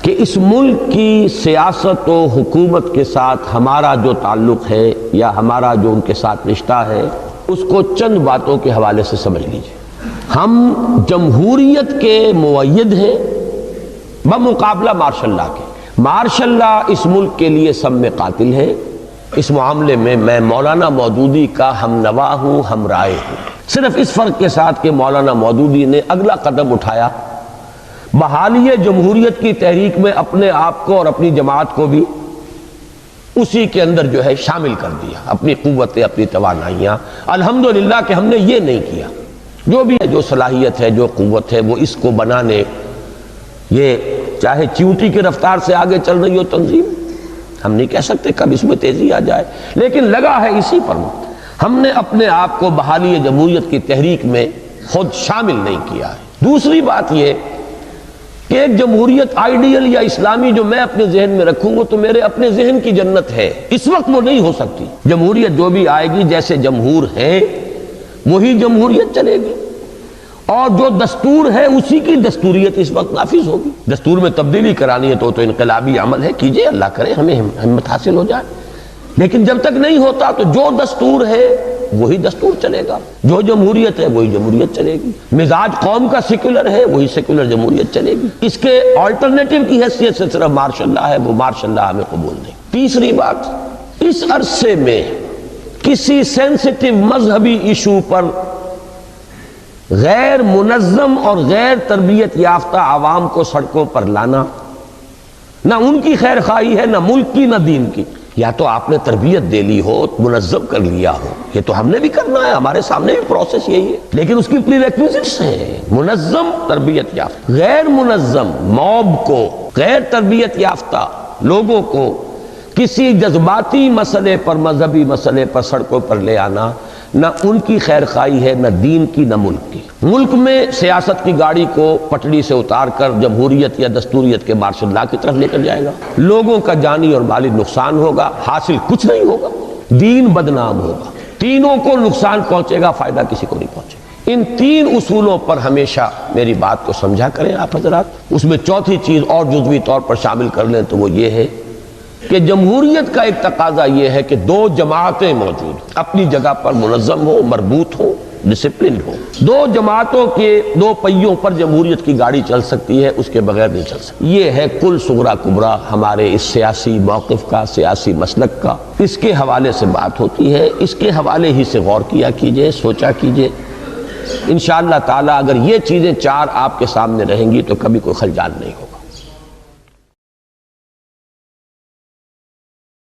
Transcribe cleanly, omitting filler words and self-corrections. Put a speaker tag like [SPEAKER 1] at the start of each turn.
[SPEAKER 1] کہ اس ملک کی سیاست و حکومت کے ساتھ ہمارا جو تعلق ہے یا ہمارا جو ان کے ساتھ رشتہ ہے اس کو چند باتوں کے حوالے سے سمجھ لیجیے۔ ہم جمہوریت کے مؤید ہیں بمقابلہ مارشل لا کے۔ مارشل لا اس ملک کے لیے سم میں قاتل ہے۔ اس معاملے میں میں مولانا مودودی کا ہم نوا ہوں، ہم رائے ہوں، صرف اس فرق کے ساتھ کہ مولانا مودودی نے اگلا قدم اٹھایا، بحالی جمہوریت کی تحریک میں اپنے آپ کو اور اپنی جماعت کو بھی اسی کے اندر جو ہے شامل کر دیا، اپنی قوتیں، اپنی توانائیاں۔ الحمدللہ کہ ہم نے یہ نہیں کیا۔ جو بھی ہے، جو صلاحیت ہے، جو قوت ہے، وہ اس کو بنانے، یہ چاہے چیونٹی کی رفتار سے آگے چل رہی ہو تنظیم، ہم نہیں کہہ سکتے کب اس میں تیزی آ جائے، لیکن لگا ہے اسی پر۔ ہم نے اپنے آپ کو بحالی جمہوریت کی تحریک میں خود شامل نہیں کیا ہے۔ دوسری بات یہ کہ ایک جمہوریت آئیڈیل یا اسلامی جو میں اپنے ذہن میں رکھوں گا تو میرے اپنے ذہن کی جنت ہے، اس وقت وہ نہیں ہو سکتی۔ جمہوریت جو بھی آئے گی، جیسے جمہور ہے وہی جمہوریت چلے گی، اور جو دستور ہے اسی کی دستوریت اس وقت نافذ ہوگی۔ دستور میں تبدیلی کرانی ہے تو انقلابی عمل ہے، کیجئے، اللہ کرے ہمیں ہمت حاصل ہو جائے، لیکن جب تک نہیں ہوتا تو جو دستور ہے وہی دستور چلے گا، جو جمہوریت ہے وہی جمہوریت چلے گی۔ مزاج قوم کا سیکولر ہے، وہی سیکولر جمہوریت چلے گی۔ اس کے آلٹرنیٹو کی حیثیت سے صرف مارشل لا ہے، وہ مارشل لا ہمیں قبول نہیں۔ تیسری بات، اس عرصے میں کسی سینسٹیو مذہبی ایشو پر غیر منظم اور غیر تربیت یافتہ عوام کو سڑکوں پر لانا، نہ ان کی خیر خواہی ہے، نہ ملک کی، نہ دین کی۔ یا تو آپ نے تربیت دے لی ہو، منظم کر لیا ہو، یہ تو ہم نے بھی کرنا ہے، ہمارے سامنے بھی پروسیس یہی ہے، لیکن اس کی پری ریکویزٹس ہیں۔ منظم تربیت یافتہ، غیر منظم موب کو، غیر تربیت یافتہ لوگوں کو کسی جذباتی مسئلے پر، مذہبی مسئلے پر سڑکوں پر لے آنا، نہ ان کی خیر خواہی ہے، نہ دین کی، نہ ملک کی۔ ملک میں سیاست کی گاڑی کو پٹڑی سے اتار کر جمہوریت یا دستوریت کے مارشل لا کی طرف لے کر جائے گا، لوگوں کا جانی اور مالی نقصان ہوگا، حاصل کچھ نہیں ہوگا، دین بدنام ہوگا، تینوں کو نقصان پہنچے گا، فائدہ کسی کو نہیں پہنچے گا۔ ان تین اصولوں پر ہمیشہ میری بات کو سمجھا کریں آپ حضرات۔ اس میں چوتھی چیز اور جزوی طور پر شامل کر لیں تو وہ یہ ہے کہ جمہوریت کا ایک تقاضا یہ ہے کہ دو جماعتیں موجود، اپنی جگہ پر منظم ہو، مربوط ہو، ڈسپلنڈ ہو۔ دو جماعتوں کے دو پہیوں پر جمہوریت کی گاڑی چل سکتی ہے، اس کے بغیر نہیں چل سکتی۔ یہ ہے کل صغرا کبرا ہمارے اس سیاسی موقف کا، سیاسی مسلک کا۔ اس کے حوالے سے بات ہوتی ہے، اس کے حوالے ہی سے غور کیا کیجئے، سوچا کیجئے۔ انشاءاللہ تعالی اگر یہ چیزیں چار آپ کے سامنے رہیں گی تو کبھی کوئی خلجان نہیں ہوگا۔